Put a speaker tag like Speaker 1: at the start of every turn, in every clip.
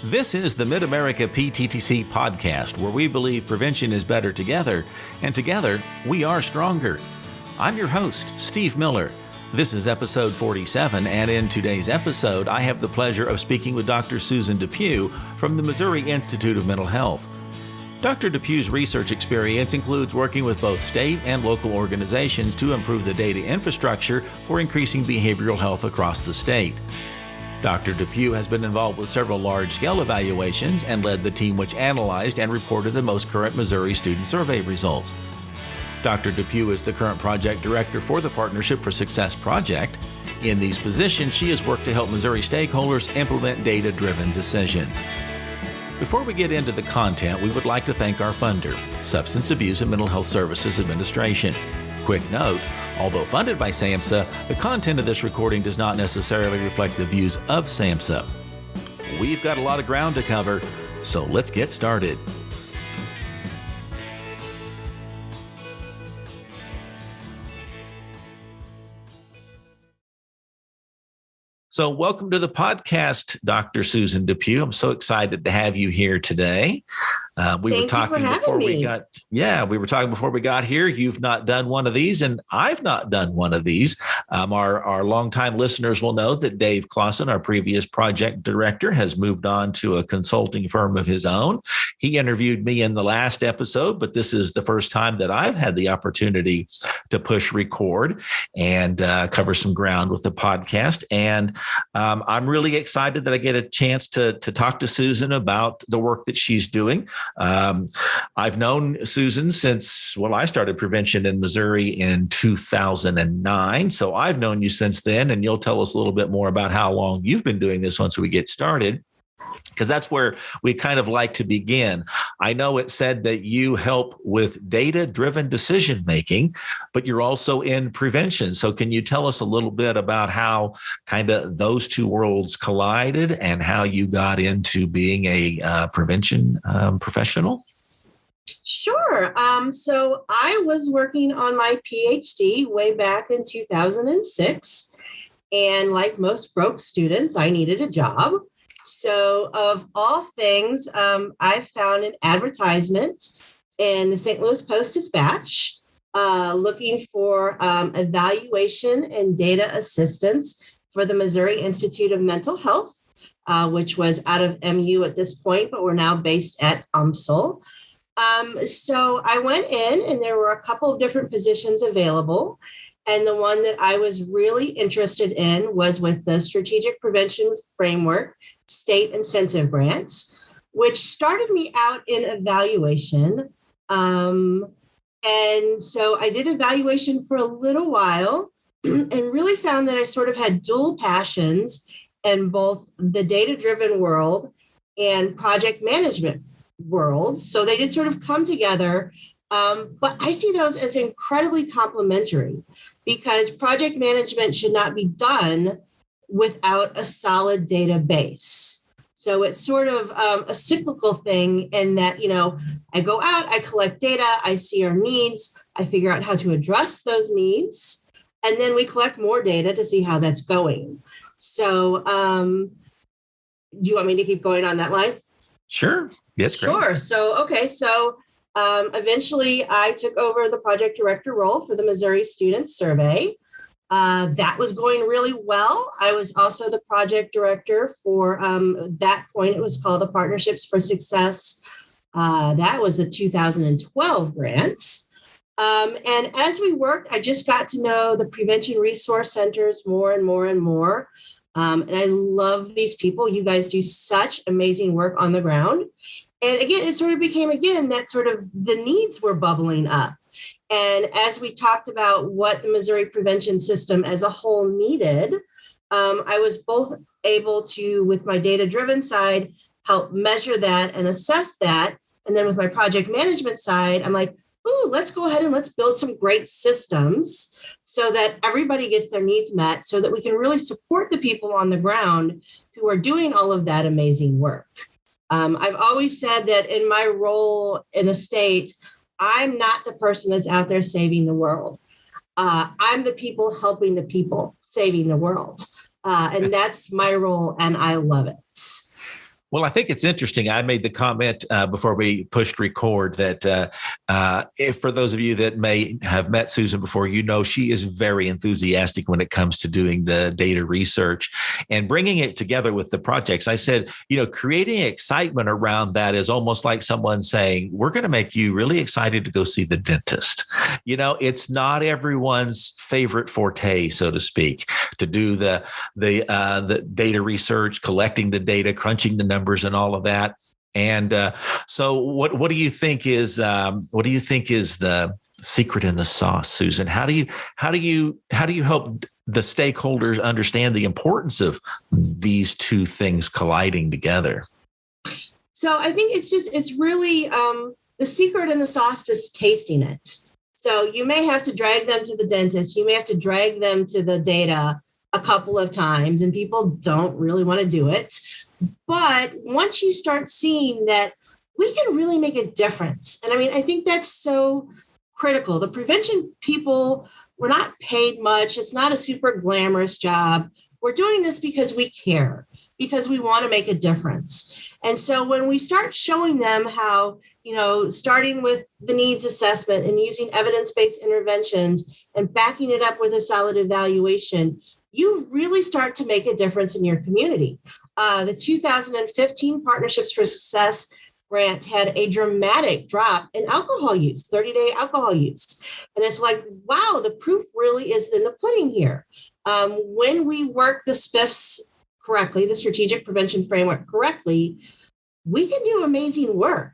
Speaker 1: This is the Mid-America PTTC podcast, where we believe prevention is better together, and together we are stronger. I'm your host, Steve Miller. This is episode 47, and in today's episode, I have the pleasure of speaking with Dr. Susan Depue from the Missouri Institute of Mental Health. Dr. Depue's research experience includes working with both state and local organizations to improve the data infrastructure for increasing behavioral health across the state. Dr. Depue has been involved with several large-scale evaluations and led the team which analyzed and reported the most current Missouri student survey results. Dr. Depue is the current project director for the Partnership for Success project. In these positions, she has worked to help Missouri stakeholders implement data-driven decisions. Before we get into the content, we would like to thank our funder, Substance Abuse and Mental Health Services Administration. Quick note, although funded by SAMHSA, the content of this recording does not necessarily reflect the views of SAMHSA. We've got a lot of ground to cover, so let's get started. So welcome to the podcast, Dr. Susan Depue. I'm so excited to have you here today. We were talking before we got here. You've not done one of these, and I've not done one of these. Our longtime listeners will know that Dave Clausen, our previous project director, has moved on to a consulting firm of his own. He interviewed me in the last episode, but this is the first time that I've had the opportunity to push record and cover some ground with the podcast. And I'm really excited that I get a chance to talk to Susan about the work that she's doing. I've known Susan since, I started prevention in Missouri in 2009. So I've known you since then, and you'll tell us a little bit more about how long you've been doing this once we get started, because that's where we kind of like to begin. I know it said that you help with data-driven decision-making, but you're also in prevention. So can you tell us a little bit about how kind of those two worlds collided and how you got into being a prevention professional?
Speaker 2: Sure. So I was working on my PhD way back in 2006. And like most broke students, I needed a job. So of all things, I found an advertisement in the St. Louis Post-Dispatch looking for evaluation and data assistance for the Missouri Institute of Mental Health, which was out of MU at this point, but we're now based at UMSL. So I went in, and there were a couple of different positions available. And the one that I was really interested in was with the Strategic Prevention Framework State Incentive Grants, which started me out in evaluation. And so I did evaluation for a little while and really found that I sort of had dual passions in both the data-driven world and project management world. So they did sort of come together. But I see those as incredibly complementary, because project management should not be done without a solid database. So it's sort of a cyclical thing in that, I go out, I collect data, I see our needs, I figure out how to address those needs, and then we collect more data to see how that's going. So do you want me to keep going on that line?
Speaker 1: Sure. Yes, great.
Speaker 2: Sure. So eventually I took over the project director role for the Missouri Student Survey. That was going really well. I was also the project director for, that point, it was called the Partnerships for Success. That was a 2012 grant. And as we worked, I just got to know the prevention resource centers more and more and more. And I love these people. You guys do such amazing work on the ground. And again, it sort of became, that sort of the needs were bubbling up. And as we talked about what the Missouri prevention system as a whole needed, I was both able to, with my data-driven side, help measure that and assess that. And then with my project management side, I'm like, let's go ahead and let's build some great systems so that everybody gets their needs met, so that we can really support the people on the ground who are doing all of that amazing work. I've always said that in my role in a state, I'm not the person that's out there saving the world. I'm the people helping the people, saving the world. And that's my role, and I love it.
Speaker 1: Well, I think it's interesting. I made the comment before we pushed record that if for those of you that may have met Susan before, she is very enthusiastic when it comes to doing the data research and bringing it together with the projects. I said, creating excitement around that is almost like someone saying, we're going to make you really excited to go see the dentist. It's not everyone's favorite forte, so to speak, to do the data research, collecting the data, crunching the numbers and all of that. And so what do you think is the secret in the sauce, Susan? How do you help the stakeholders understand the importance of these two things colliding together?
Speaker 2: So I think it's really the secret in the sauce is tasting it. So you may have to drag them to the dentist. You may have to drag them to the data a couple of times, and people don't really want to do it. But once you start seeing that we can really make a difference, and I think that's so critical. The prevention people, we're not paid much. It's not a super glamorous job. We're doing this because we care, because we want to make a difference. And so when we start showing them how, starting with the needs assessment and using evidence-based interventions and backing it up with a solid evaluation, you really start to make a difference in your community. The 2015 Partnerships for Success grant had a dramatic drop in alcohol use, 30-day alcohol use. And it's like, wow, the proof really is in the pudding here. When we work the SPFs correctly, the Strategic Prevention Framework correctly, we can do amazing work.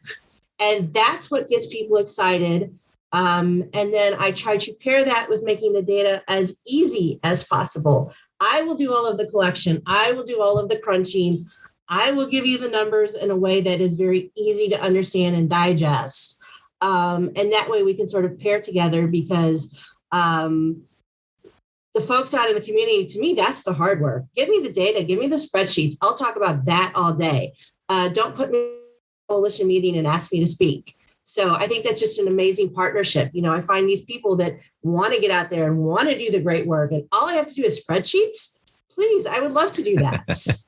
Speaker 2: And that's what gets people excited. And then I try to pair that with making the data as easy as possible. I will do all of the collection. I will do all of the crunching. I will give you the numbers in a way that is very easy to understand and digest. And that way we can sort of pair together, because the folks out in the community, to me, that's the hard work. Give me the data, give me the spreadsheets. I'll talk about that all day. Don't put me in a coalition meeting and ask me to speak. So I think that's just an amazing partnership. I find these people that want to get out there and want to do the great work, and all I have to do is spreadsheets. Please, I would love to do that.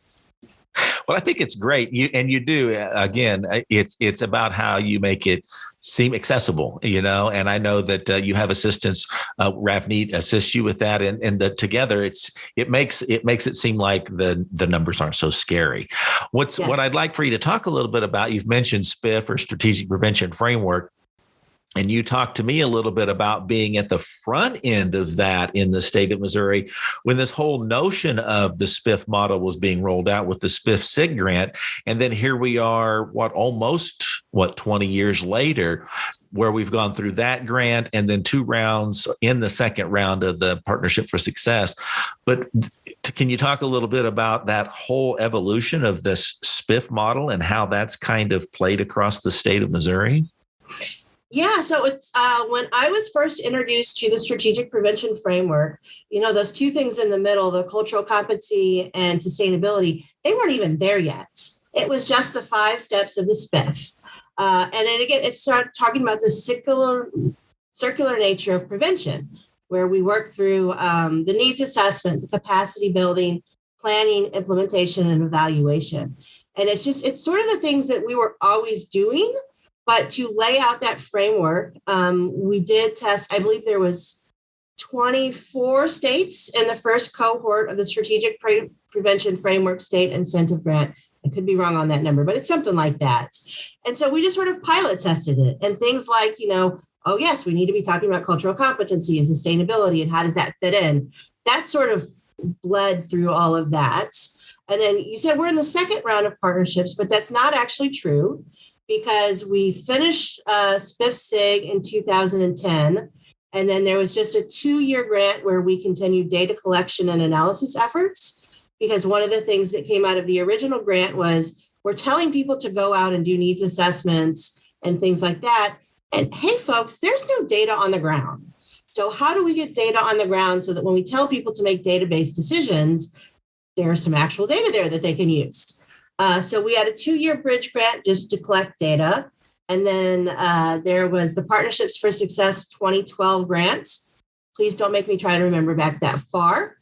Speaker 1: Well, I think it's great. You do. Again, it's about how you make it seem accessible, and I know that you have assistants. Ravneet assists you with that. And together it makes it seem like the numbers aren't so scary. What I'd like for you to talk a little bit about, you've mentioned SPF, or Strategic Prevention Framework. And you talked to me a little bit about being at the front end of that in the state of Missouri when this whole notion of the SPF model was being rolled out with the SPF SIG grant. And then here we are, almost 20 years later, where we've gone through that grant and then 2 rounds in the second round of the Partnership for Success. But can you talk a little bit about that whole evolution of this SPF model and how that's kind of played across the state of Missouri?
Speaker 2: Yeah, so it's when I was first introduced to the Strategic Prevention Framework, those two things in the middle, the cultural competency and sustainability, they weren't even there yet. It was just the 5 steps of the SPF. And then again, it started talking about the circular nature of prevention, where we work through the needs assessment, the capacity building, planning, implementation, and evaluation. And it's sort of the things that we were always doing. But to lay out that framework, we did test, I believe there was 24 states in the first cohort of the Strategic Prevention Framework State Incentive Grant. I could be wrong on that number, but it's something like that. And so we just sort of pilot tested it. And things like, oh, yes, we need to be talking about cultural competency and sustainability, and how does that fit in? That sort of bled through all of that. And then you said we're in the second round of partnerships, but that's not actually true, because we finished SPF SIG in 2010. And then there was just a 2-year grant where we continued data collection and analysis efforts, because one of the things that came out of the original grant was we're telling people to go out and do needs assessments and things like that. And hey, folks, there's no data on the ground. So how do we get data on the ground so that when we tell people to make data-based decisions, there's some actual data there that they can use? So we had a 2-year bridge grant just to collect data. And then there was the Partnerships for Success 2012 grants, Please don't make me try to remember back that far.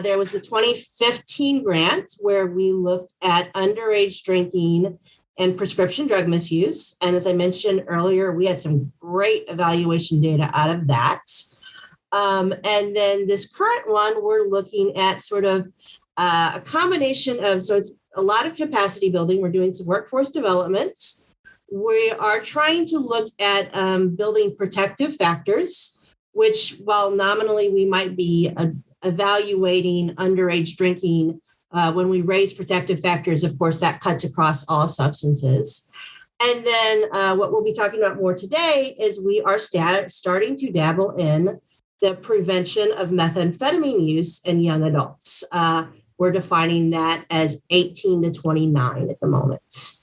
Speaker 2: There was the 2015 grant where we looked at underage drinking and prescription drug misuse. And as I mentioned earlier, we had some great evaluation data out of that. And then this current one, we're looking at sort of a combination of, so it's a lot of capacity building. We're doing some workforce development. We are trying to look at building protective factors, which while nominally we might be evaluating underage drinking, when we raise protective factors, of course, that cuts across all substances. And then what we'll be talking about more today is we are starting to dabble in the prevention of methamphetamine use in young adults. We're defining that as 18 to 29 at the moment.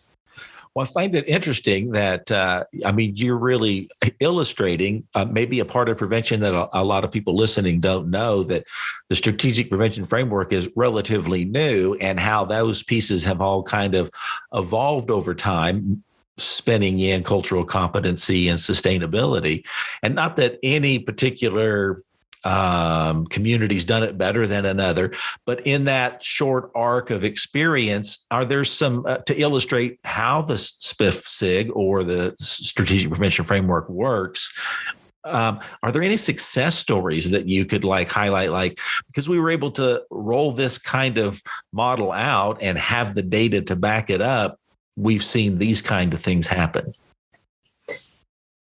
Speaker 1: Well, I find it interesting that, you're really illustrating maybe a part of prevention that a lot of people listening don't know, that the strategic prevention framework is relatively new, and how those pieces have all kind of evolved over time, spinning in cultural competency and sustainability. And not that any particular community's done it better than another, but in that short arc of experience, are there some to illustrate how the SPF SIG or the strategic prevention framework works? Are there any success stories that you could highlight, because we were able to roll this kind of model out and have the data to back it up, we've seen these kind of things happen?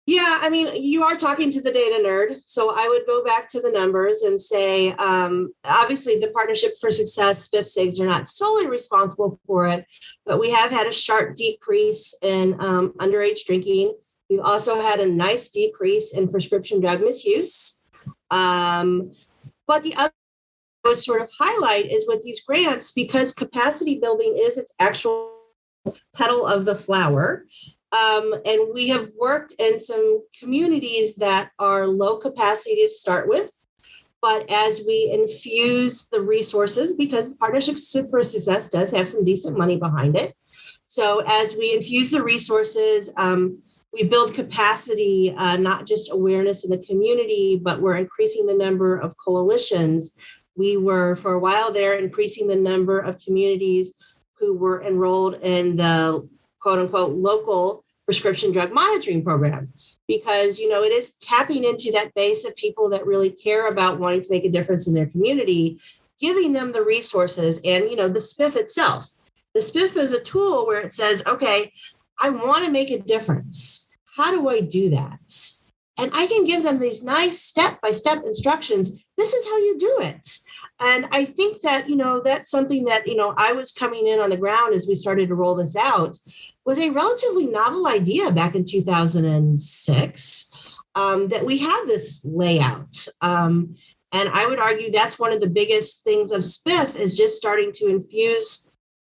Speaker 2: Yeah, you are talking to the data nerd. So I would go back to the numbers and say, obviously, the Partnership for Success, SPF SIGs are not solely responsible for it, but we have had a sharp decrease in underage drinking. We've also had a nice decrease in prescription drug misuse. But the other I would sort of highlight is with these grants, because capacity building is its actual petal of the flower. And we have worked in some communities that are low capacity to start with. But as we infuse the resources, because the Partnership for Success does have some decent money behind it. So as we infuse the resources, we build capacity, not just awareness in the community, but we're increasing the number of coalitions. We were, for a while there, increasing the number of communities who were enrolled in the quote unquote local prescription drug monitoring program, because, it is tapping into that base of people that really care about wanting to make a difference in their community, giving them the resources and, the SPF itself. The SPF is a tool where it says, okay, I want to make a difference. How do I do that? And I can give them these nice step-by-step instructions. This is how you do it. And I think that, that's something that, I was coming in on the ground as we started to roll this out, was a relatively novel idea back in 2006, that we have this layout. And I would argue that's one of the biggest things of SPF, is just starting to infuse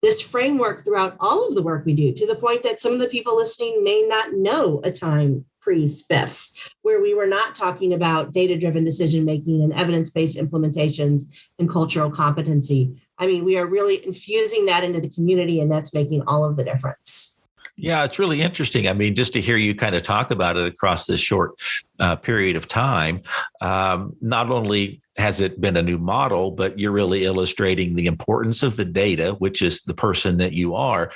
Speaker 2: this framework throughout all of the work we do, to the point that some of the people listening may not know a time pre-SPF, where we were not talking about data-driven decision-making and evidence-based implementations and cultural competency. We are really infusing that into the community, and that's making all of the difference.
Speaker 1: Yeah, it's really interesting. Just to hear you kind of talk about it across this short period of time, not only has it been a new model, but you're really illustrating the importance of the data, which is the person that you are.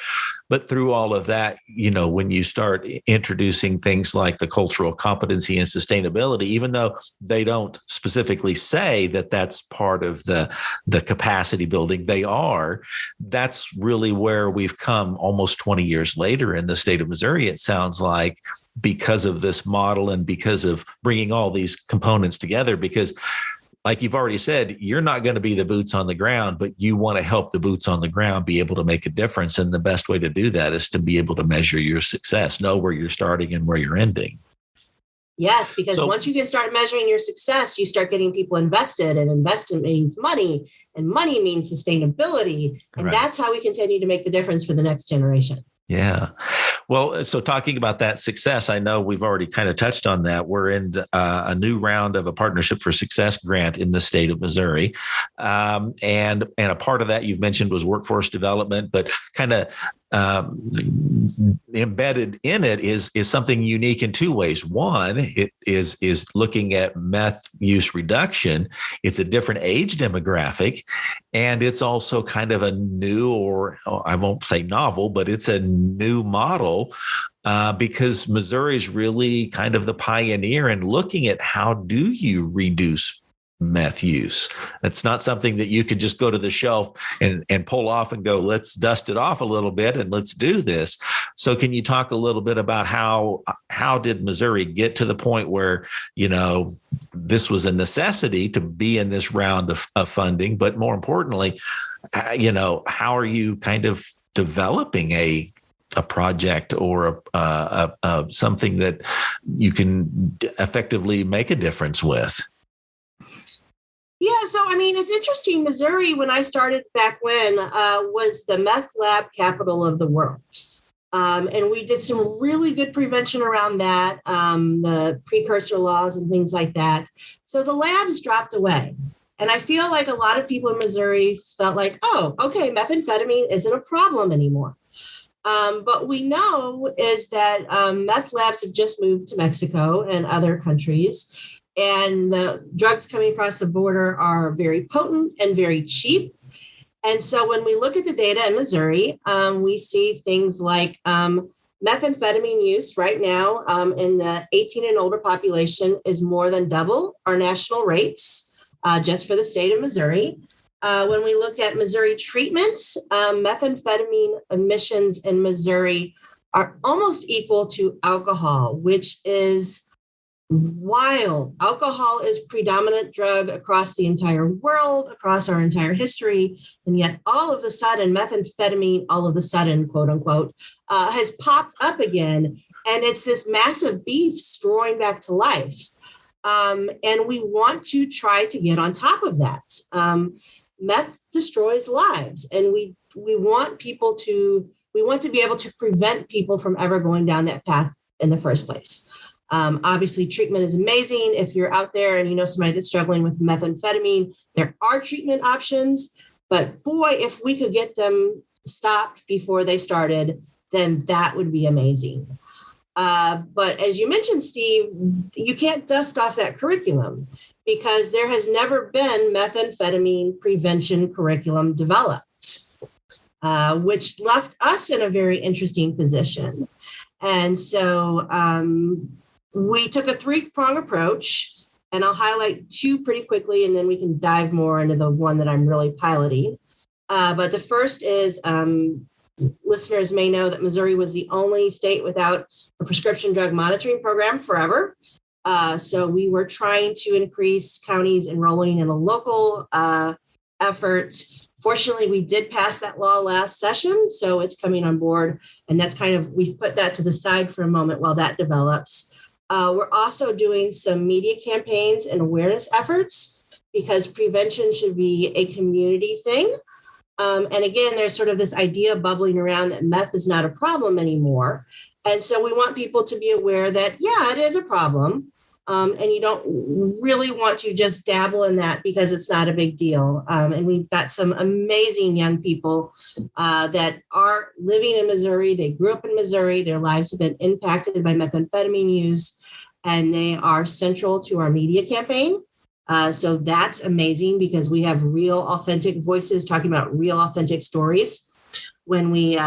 Speaker 1: But through all of that, when you start introducing things like the cultural competency and sustainability, even though they don't specifically say that that's part of the capacity building, that's really where we've come almost 20 years later in the state of Missouri, it sounds like, because of this model and because of bringing all these components together. Because like you've already said, you're not going to be the boots on the ground, but you want to help the boots on the ground be able to make a difference. And the best way to do that is to be able to measure your success, know where you're starting and where you're ending.
Speaker 2: Yes, because once you can start measuring your success, you start getting people invested, and investment means money, and money means sustainability. And That's how we continue to make the difference for the next generation.
Speaker 1: Yeah. Well, so talking about that success, I know we've already kind of touched on that. We're in a new round of a Partnership for Success grant in the state of Missouri. And a part of that you've mentioned was workforce development, but kind of embedded in it is something unique in two ways. One, it is looking at meth use reduction. It's a different age demographic, and it's also kind of a new, or I won't say novel, but it's a new model because Missouri is really kind of the pioneer in looking at how do you reduce meth use. It's not something that you could just go to the shelf and pull off and go, let's dust it off a little bit and let's do this. So can you talk a little bit about how did Missouri get to the point where, this was a necessity to be in this round of funding, but more importantly, how are you kind of developing a project or a something that you can effectively make a difference with?
Speaker 2: Yeah, so it's interesting. Missouri, when I started back when, was the meth lab capital of the world. And we did some really good prevention around that, the precursor laws and things like that. So the labs dropped away. And I feel like a lot of people in Missouri felt like, oh, okay, methamphetamine isn't a problem anymore. But we know is that meth labs have just moved to Mexico and other countries. And the drugs coming across the border are very potent and very cheap. And so when we look at the data in Missouri, we see things like methamphetamine use right now in the 18 and older population is more than double our national rates just for the state of Missouri. When we look at Missouri treatment, methamphetamine emissions in Missouri are almost equal to alcohol, which is wild. Alcohol is predominant drug across the entire world, across our entire history. And yet all of a sudden, methamphetamine, all of a sudden, quote unquote, has popped up again. And it's this massive beast roaring back to life. And we want to try to get on top of that. Meth destroys lives. And we want to be able to prevent people from ever going down that path in the first place. Obviously, treatment is amazing. If you're out there and you know somebody that's struggling with methamphetamine, there are treatment options. But boy, if we could get them stopped before they started, then that would be amazing. But as you mentioned, Steve, you can't dust off that curriculum because there has never been methamphetamine prevention curriculum developed, which left us in a very interesting position. And so we took a three-prong approach, and I'll highlight two pretty quickly, and then we can dive more into the one that I'm really piloting. But the first is listeners may know that Missouri was the only state without a prescription drug monitoring program forever. So we were trying to increase counties enrolling in a local effort. Fortunately, we did pass that law last session, so it's coming on board. And that's we've put that to the side for a moment while that develops. We're also doing some media campaigns and awareness efforts because prevention should be a community thing. And again, there's sort of this idea bubbling around that meth is not a problem anymore. And so we want people to be aware that, yeah, it is a problem. And you don't really want to just dabble in that because it's not a big deal. And we've got some amazing young people that are living in Missouri. They grew up in Missouri. Their lives have been impacted by methamphetamine use, and they are central to our media campaign. So that's amazing because we have real, authentic voices talking about real, authentic stories. When we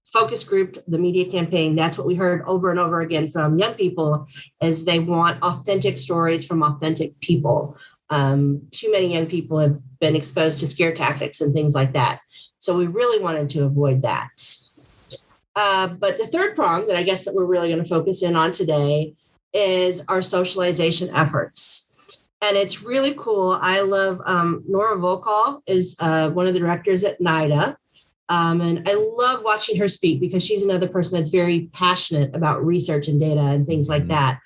Speaker 2: focus grouped the media campaign, that's what we heard over and over again from young people is they want authentic stories from authentic people. Too many young people have been exposed to scare tactics and things like that. So we really wanted to avoid that. But the third prong that I guess that we're really going to focus in on today is our socialization efforts. And it's really cool. I love Nora Volkal is one of the directors at NIDA. And I love watching her speak because she's another person that's very passionate about research and data and things like that.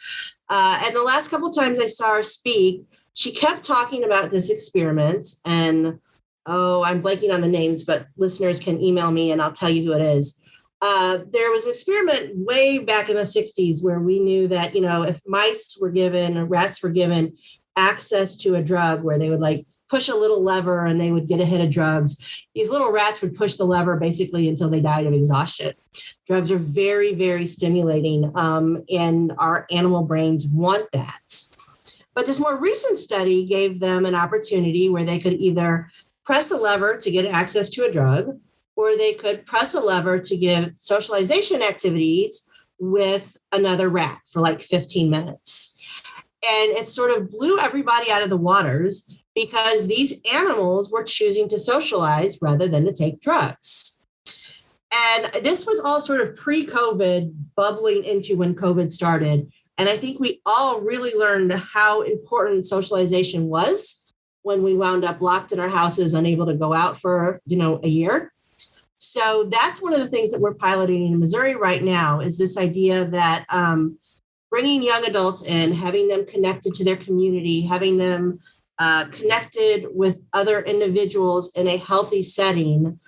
Speaker 2: And the last couple of times I saw her speak, she kept talking about this experiment. And, I'm blanking on the names, but listeners can email me and I'll tell you who it is. There was an experiment way back in the 60s where we knew that, if mice were given or rats were given access to a drug where they would like push a little lever and they would get a hit of drugs, these little rats would push the lever basically until they died of exhaustion. Drugs are very, very stimulating, and our animal brains want that. But this more recent study gave them an opportunity where they could either press a lever to get access to a drug, or they could press a lever to give socialization activities with another rat for like 15 minutes. And it sort of blew everybody out of the waters because these animals were choosing to socialize rather than to take drugs. And this was all sort of pre-COVID, bubbling into when COVID started. And I think we all really learned how important socialization was when we wound up locked in our houses, unable to go out for, a year. So that's one of the things that we're piloting in Missouri right now is this idea that bringing young adults in, having them connected to their community, having them connected with other individuals in a healthy setting,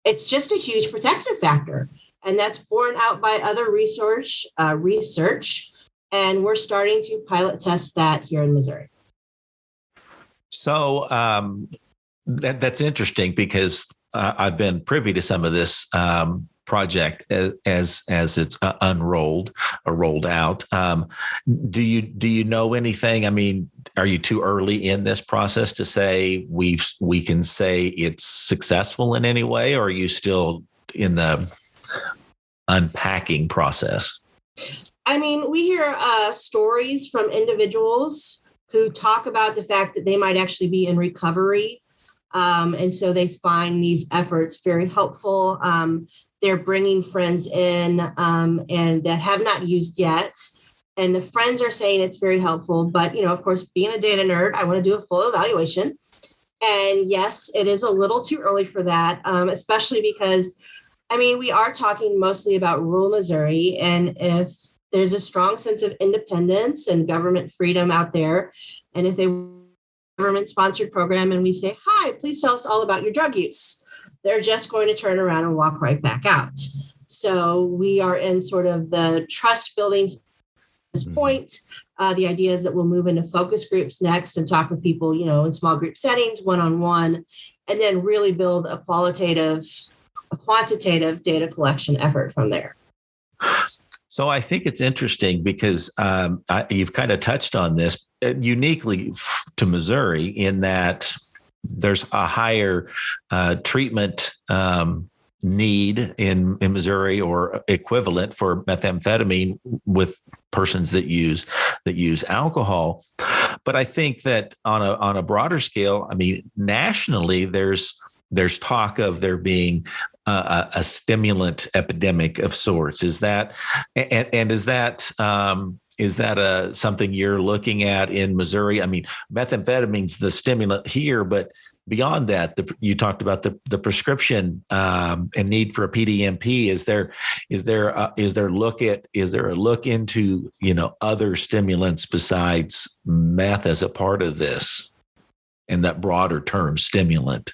Speaker 2: it's just a huge protective factor. And that's borne out by other research, and we're starting to pilot test that here in Missouri.
Speaker 1: So that's interesting because I've been privy to some of this project as it's unrolled or rolled out. Do you know anything? I mean, are you too early in this process to say we can say it's successful in any way, or are you still in the unpacking process?
Speaker 2: I mean, we hear stories from individuals who talk about the fact that they might actually be in recovery. And so they find these efforts very helpful. They're bringing friends in and that have not used yet. And the friends are saying it's very helpful. But, of course, being a data nerd, I want to do a full evaluation. And yes, it is a little too early for that, especially because we are talking mostly about rural Missouri. And if there's a strong sense of independence and government freedom out there, and if they government-sponsored program and we say, hi, please tell us all about your drug use, they're just going to turn around and walk right back out. So we are in sort of the trust building at this point. The idea is that we'll move into focus groups next and talk with people, in small group settings, one-on-one, and then really build a quantitative data collection effort from there.
Speaker 1: So I think it's interesting because you've kind of touched on this uniquely to Missouri in that there's a higher treatment need in Missouri or equivalent for methamphetamine with persons that use alcohol. But I think that on a broader scale, nationally, there's talk of there being a stimulant epidemic of sorts. Is that something you're looking at in Missouri? Methamphetamine's the stimulant here, but beyond that, you talked about the prescription and need for a PDMP. Is there a look into other stimulants besides meth as a part of this, and that broader term stimulant?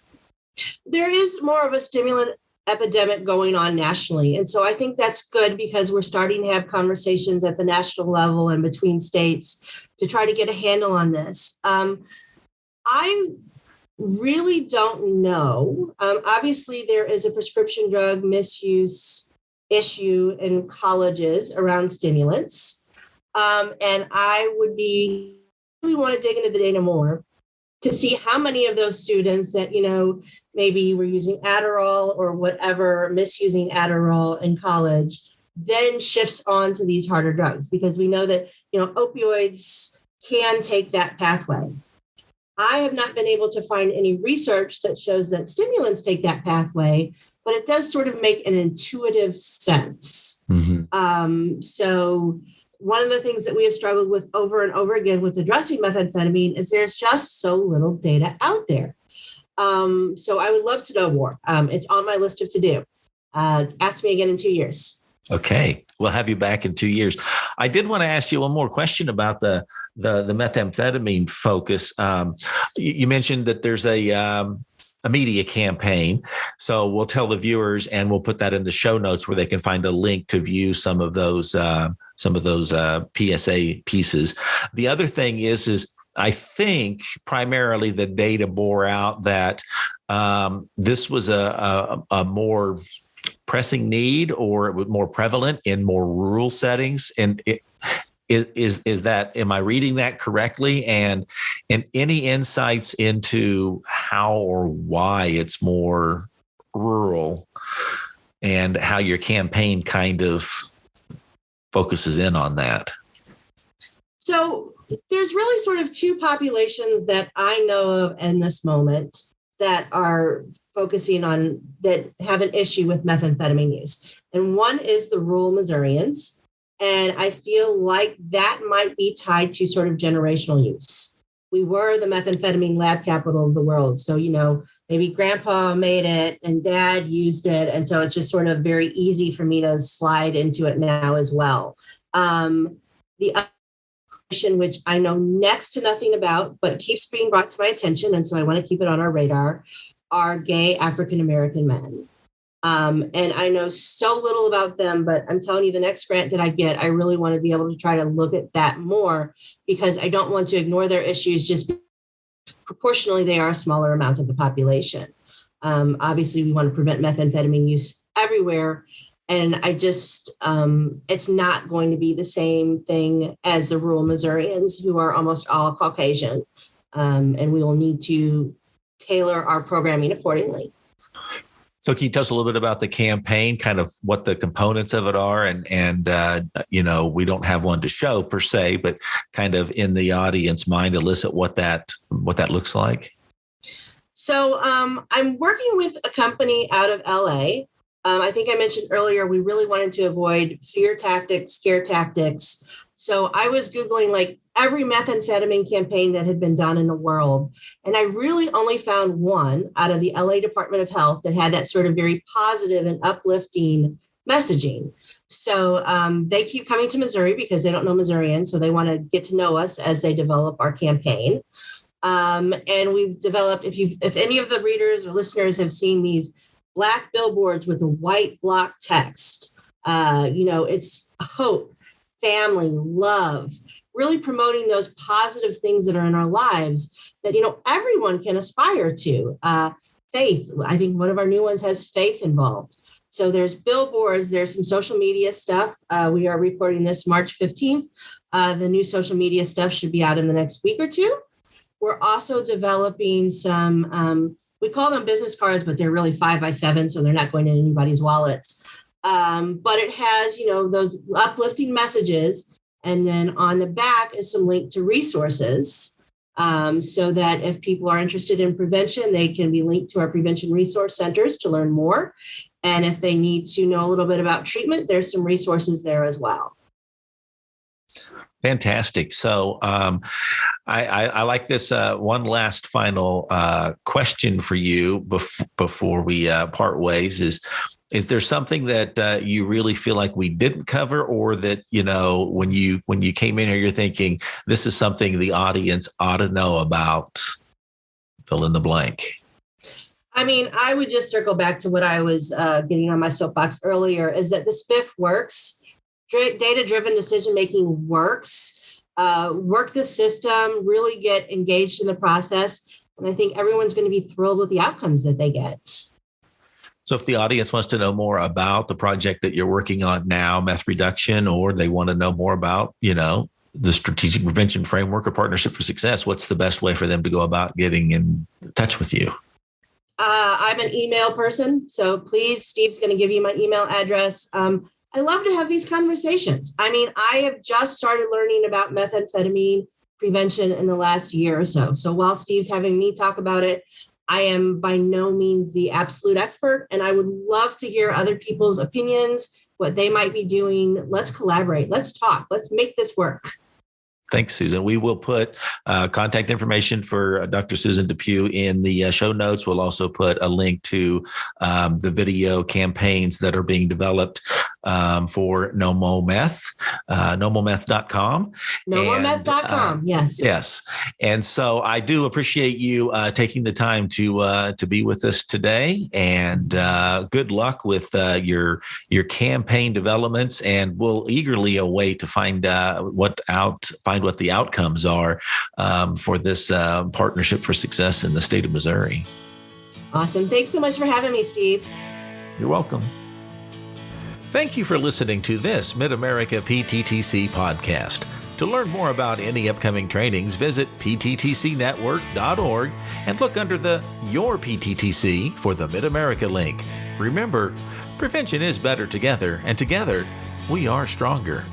Speaker 2: There is more of a stimulant epidemic going on nationally. And so I think that's good because we're starting to have conversations at the national level and between states to try to get a handle on this. I really don't know. Obviously, there is a prescription drug misuse issue in colleges around stimulants. And I would really want to dig into the data more to see how many of those students that, maybe were using Adderall or whatever, misusing Adderall in college, then shifts on to these harder drugs, because we know that, opioids can take that pathway. I have not been able to find any research that shows that stimulants take that pathway, but it does sort of make an intuitive sense. Mm-hmm. So one of the things that we have struggled with over and over again with addressing methamphetamine is there's just so little data out there. So I would love to know more. It's on my list of to do. Ask me again in 2 years.
Speaker 1: Okay. We'll have you back in 2 years. I did want to ask you one more question about the methamphetamine focus. You mentioned that there's a a media campaign. So we'll tell the viewers, and we'll put that in the show notes where they can find a link to view some of those PSA pieces. The other thing is I think primarily the data bore out that this was a more pressing need, or it was more prevalent in more rural settings. And is that, am I reading that correctly? And any insights into how or why it's more rural, and how your campaign kind of focuses in on that?
Speaker 2: So there's really sort of two populations that I know of in this moment that are focusing on, that have an issue with methamphetamine use. And one is the rural Missourians. And I feel like that might be tied to sort of generational use. We were the methamphetamine lab capital of the world. So, maybe grandpa made it and dad used it. And so it's just sort of very easy for me to slide into it now as well. The other, which I know next to nothing about, but keeps being brought to my attention, and so I want to keep it on our radar, are gay African-American men. And I know so little about them, but I'm telling you, the next grant that I get, I really want to be able to try to look at that more, because I don't want to ignore their issues. Just proportionally, they are a smaller amount of the population. Obviously, we want to prevent methamphetamine use everywhere. And I just, it's not going to be the same thing as the rural Missourians, who are almost all Caucasian. And we will need to tailor our programming accordingly.
Speaker 1: So can you tell us a little bit about the campaign, kind of what the components of it are? And we don't have one to show per se, but kind of in the audience mind, elicit what that looks like. So
Speaker 2: I'm working with a company out of LA. I think I mentioned earlier, we really wanted to avoid fear tactics, scare tactics. So I was Googling like every methamphetamine campaign that had been done in the world. And I really only found one out of the LA Department of Health that had that sort of very positive and uplifting messaging. So they keep coming to Missouri because they don't know Missourians. So they want to get to know us as they develop our campaign. And we've developed, if any of the readers or listeners have seen these Black billboards with a white block text, it's hope, family, love, really promoting those positive things that are in our lives that, everyone can aspire to. Faith, I think one of our new ones has faith involved. So there's billboards, there's some social media stuff. We are recording this March 15th. The new social media stuff should be out in the next week or two. We're also developing some, we call them business cards, but they're really 5x7, so they're not going in anybody's wallets. But it has, those uplifting messages. And then on the back is some link to resources, so that if people are interested in prevention, they can be linked to our prevention resource centers to learn more. And if they need to know a little bit about treatment, there's some resources there as well.
Speaker 1: Fantastic. So I like this one last final question for you before we part ways is there something that you really feel like we didn't cover, or that, when you came in here, you're thinking this is something the audience ought to know about, fill in the blank?
Speaker 2: I mean, I would just circle back to what I was getting on my soapbox earlier, is that the SPF works. Data-driven decision-making works. Work the system, really get engaged in the process. And I think everyone's going to be thrilled with the outcomes that they get.
Speaker 1: So if the audience wants to know more about the project that you're working on now, meth reduction, or they want to know more about, the strategic prevention framework or partnership for success, what's the best way for them to go about getting in touch with you?
Speaker 2: I'm an email person. So please, Steve's going to give you my email address. I love to have these conversations. I mean, I have just started learning about methamphetamine prevention in the last year or so. So while Steve's having me talk about it, I am by no means the absolute expert, and I would love to hear other people's opinions, what they might be doing. Let's collaborate. Let's talk. Let's make this work.
Speaker 1: Thanks, Susan. We will put contact information for Dr. Susan Depue in the show notes. We'll also put a link to the video campaigns that are being developed for No Mo Meth, nomometh.com.
Speaker 2: nomometh.com. Yes.
Speaker 1: Yes. And so I do appreciate you taking the time to be with us today, and good luck with your campaign developments, and we'll eagerly await to find what the outcomes are for this Partnership for Success in the state of Missouri.
Speaker 2: Awesome. Thanks so much for having me, Steve.
Speaker 1: You're welcome. Thank you for listening to this Mid-America PTTC podcast. To learn more about any upcoming trainings, visit pttcnetwork.org and look under the Your PTTC for the Mid-America link. Remember, prevention is better together, and together we are stronger.